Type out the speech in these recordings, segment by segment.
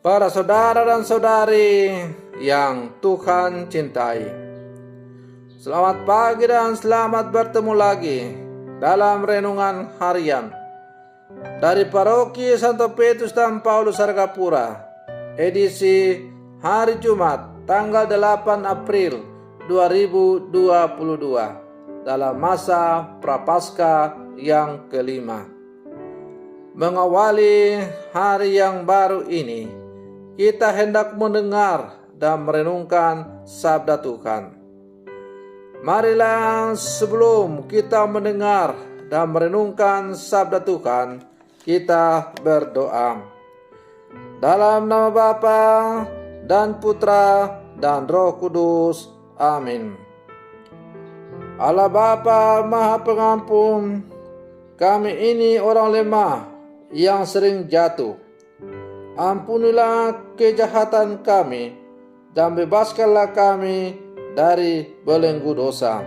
Para saudara dan saudari yang Tuhan cintai, selamat pagi dan selamat bertemu lagi dalam renungan harian dari Paroki Santo Petrus dan Paulus Argapura, edisi hari Jumat tanggal 8 April 2022 dalam masa Prapaskah yang kelima. Mengawali hari yang baru ini, kita hendak mendengar dan merenungkan sabda Tuhan. Marilah sebelum kita mendengar dan merenungkan sabda Tuhan, kita berdoa. Dalam nama Bapa dan Putra dan Roh Kudus. Amin. Allah Bapa Maha Pengampun, kami ini orang lemah yang sering jatuh. Ampunilah kejahatan kami dan bebaskanlah kami dari belenggu dosa.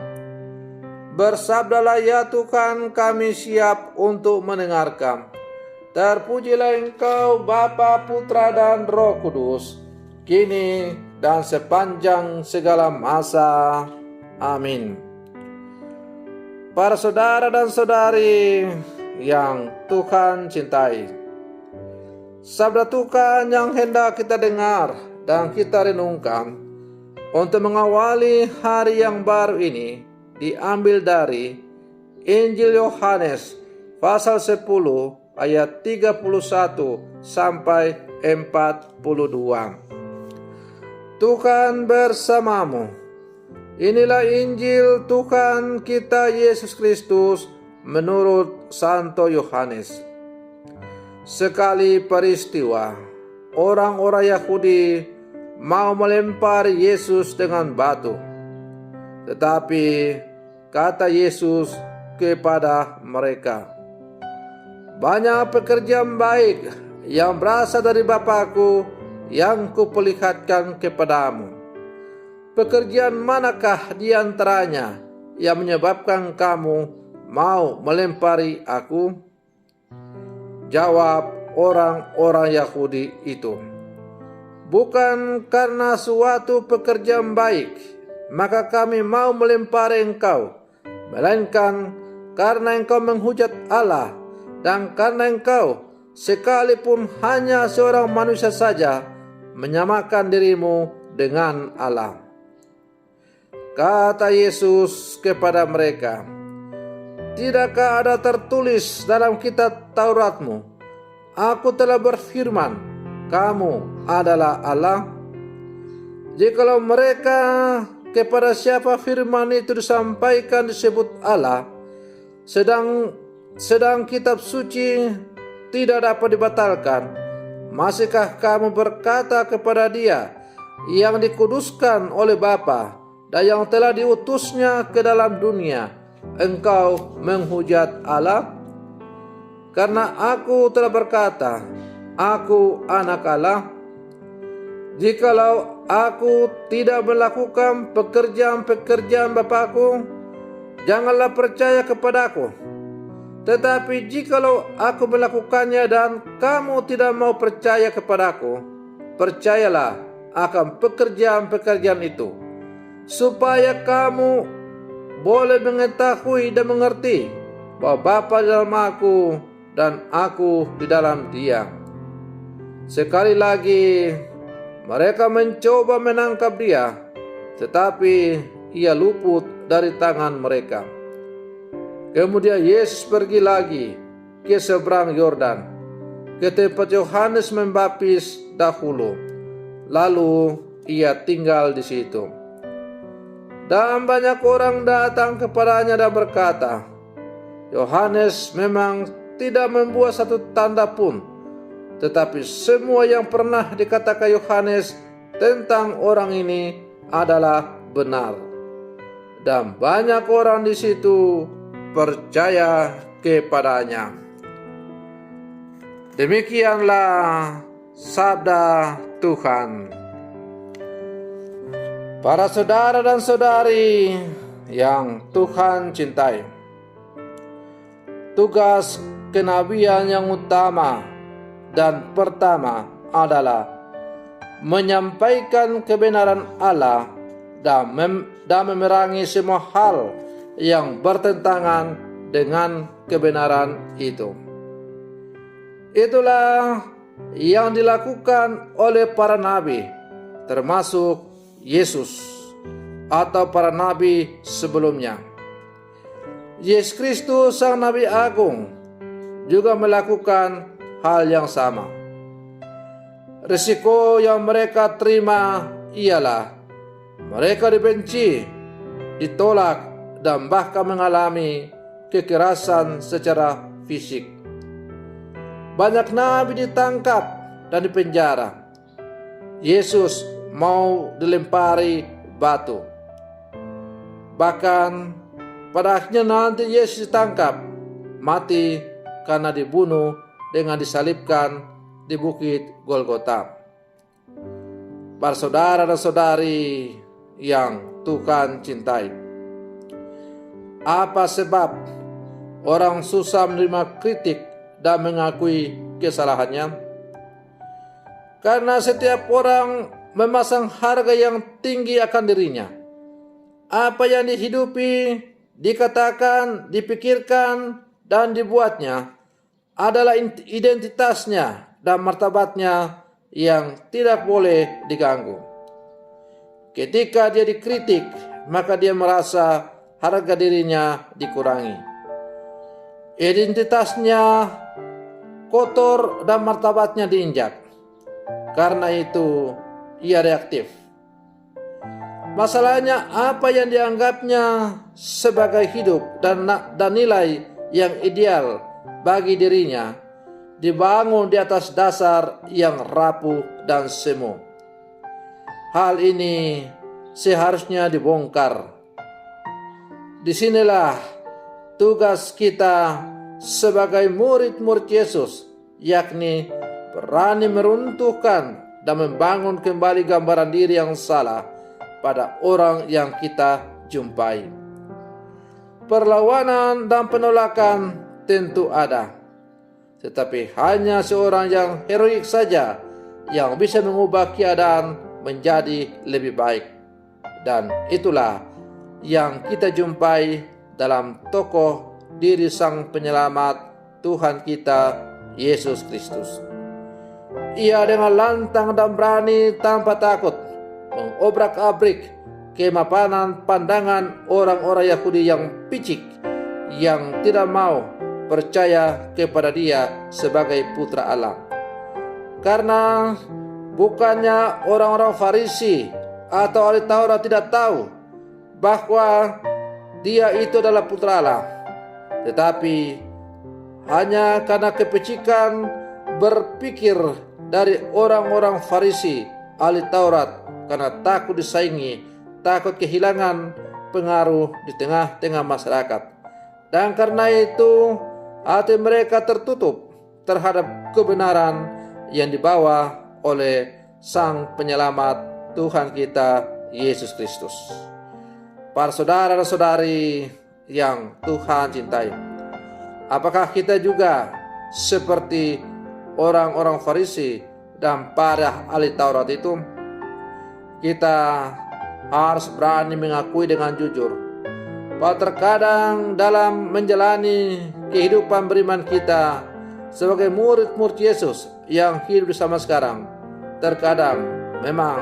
Bersabdalah ya Tuhan, kami siap untuk mendengarkan. Terpujilah Engkau Bapa, Putra dan Roh Kudus, kini dan sepanjang segala masa. Amin. Para saudara dan saudari yang Tuhan cintai, sabda Tuhan yang hendak kita dengar dan kita renungkan untuk mengawali hari yang baru ini diambil dari Injil Yohanes pasal 10 ayat 31 sampai 42. Tuhan bersamamu. Inilah Injil Tuhan kita Yesus Kristus menurut Santo Yohanes. Sekali peristiwa, orang-orang Yahudi mau melempari Yesus dengan batu. Tetapi kata Yesus kepada mereka, "Banyak pekerjaan baik yang berasal dari Bapa-Ku yang kuperlihatkan kepadamu. Pekerjaan manakah di antaranya yang menyebabkan kamu mau melempari Aku?" Jawab orang-orang Yahudi itu, "Bukan karena suatu pekerjaan baik, maka kami mau melempari engkau, melainkan karena engkau menghujat Allah, dan karena engkau, sekalipun hanya seorang manusia saja, menyamakan dirimu dengan Allah." Kata Yesus kepada mereka, "Tidakkah ada tertulis dalam kitab Tauratmu, Aku telah berfirman, kamu adalah Allah?" Jikalau mereka kepada siapa firman itu disampaikan disebut Allah, sedang kitab suci tidak dapat dibatalkan, masihkah kamu berkata kepada Dia yang dikuduskan oleh Bapa dan yang telah diutusnya ke dalam dunia, engkau menghujat Allah? Karena Aku telah berkata, Aku anak Allah. Jikalau Aku tidak melakukan pekerjaan-pekerjaan Bapa-Ku, janganlah percaya kepada-Ku. Tetapi jikalau Aku melakukannya dan kamu tidak mau percaya kepada-Ku, percayalah akan pekerjaan-pekerjaan itu, supaya kamu boleh mengetahui dan mengerti bahwa Bapa di dalam Aku dan Aku di dalam Dia. Sekali lagi mereka mencoba menangkap Dia, tetapi Ia luput dari tangan mereka. Kemudian Yesus pergi lagi ke seberang Yordan, ke tempat Yohanes membaptis dahulu. Lalu Ia tinggal di situ. Dan banyak orang datang kepadanya dan berkata, "Yohanes memang tidak membuat satu tanda pun, tetapi semua yang pernah dikatakan Yohanes tentang orang ini adalah benar." Dan banyak orang di situ percaya kepadanya. Demikianlah sabda Tuhan. Para saudara dan saudari yang Tuhan cintai, tugas kenabian yang utama dan pertama adalah menyampaikan kebenaran Allah dan memerangi semua hal yang bertentangan dengan kebenaran itu. Itulah yang dilakukan oleh para nabi, termasuk Yesus atau para nabi sebelumnya. Yesus Kristus sang Nabi Agung juga melakukan hal yang sama. Risiko yang mereka terima ialah mereka dibenci, ditolak, dan bahkan mengalami kekerasan secara fisik. Banyak nabi ditangkap dan dipenjara. Yesus mau dilempari batu. Bahkan pada akhirnya nanti Yesus ditangkap, mati karena dibunuh dengan disalibkan di bukit Golgota. Para saudara dan saudari yang Tuhan cintai, apa sebab orang susah menerima kritik dan mengakui kesalahannya? Karena setiap orang memasang harga yang tinggi akan dirinya. Apa yang dihidupi, dikatakan, dipikirkan, dan dibuatnya adalah identitasnya dan martabatnya yang tidak boleh diganggu. Ketika dia dikritik, maka dia merasa harga dirinya dikurangi. Identitasnya kotor dan martabatnya diinjak. Karena itu ia reaktif. Masalahnya apa yang dianggapnya sebagai hidup dan nilai yang ideal bagi dirinya dibangun di atas dasar yang rapuh dan semu. Hal ini seharusnya dibongkar. Disinilah tugas kita sebagai murid-murid Yesus, yakni berani meruntuhkan dan membangun kembali gambaran diri yang salah pada orang yang kita jumpai. Perlawanan dan penolakan tentu ada, tetapi hanya seorang yang heroik saja yang bisa mengubah keadaan menjadi lebih baik. Dan itulah yang kita jumpai dalam tokoh diri Sang Penyelamat Tuhan kita Yesus Kristus. Ia dengan lantang dan berani tanpa takut mengobrak-abrik kemapanan pandangan orang-orang Yahudi yang picik, yang tidak mau percaya kepada Dia sebagai putra Allah. Karena bukannya orang-orang Farisi atau ahli Taurat tidak tahu bahwa Dia itu adalah putra Allah, tetapi hanya karena kepicikan berpikir dari orang-orang Farisi, ahli Taurat, karena takut disaingi, takut kehilangan pengaruh di tengah-tengah masyarakat. Dan karena itu hati mereka tertutup terhadap kebenaran yang dibawa oleh Sang Penyelamat Tuhan kita Yesus Kristus. Para saudara dan saudari yang Tuhan cintai, apakah kita juga seperti orang-orang Farisi dan para ahli Taurat itu? Kita harus berani mengakui dengan jujur bahwa terkadang dalam menjalani kehidupan beriman kita sebagai murid-murid Yesus yang hidup bersama sekarang, terkadang memang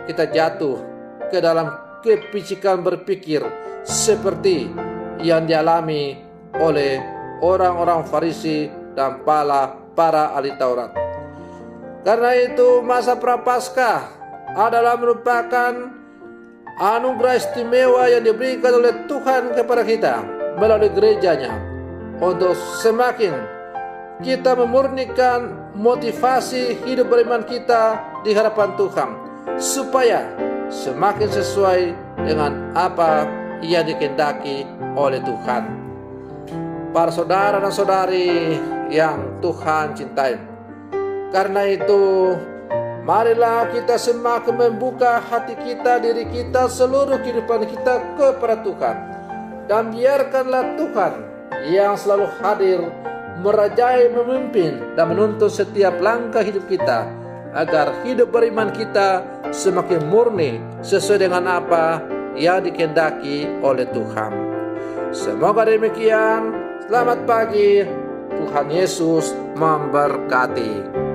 kita jatuh ke dalam kepicikan berpikir seperti yang dialami oleh orang-orang Farisi dan para ahli Taurat. Karena itu masa Prapaskah adalah merupakan anugerah istimewa yang diberikan oleh Tuhan kepada kita melalui gerejanya untuk semakin kita memurnikan motivasi hidup beriman kita di hadapan Tuhan, supaya semakin sesuai dengan apa yang dikehendaki oleh Tuhan. Para saudara dan saudari yang Tuhan cintai, karena itu marilah kita semakin membuka hati kita, diri kita, seluruh kehidupan kita kepada Tuhan. Dan biarkanlah Tuhan yang selalu hadir, merajai, memimpin, dan menuntun setiap langkah hidup kita agar hidup beriman kita semakin murni sesuai dengan apa yang dikehendaki oleh Tuhan. Semoga demikian. Selamat pagi. Tuhan Yesus memberkati.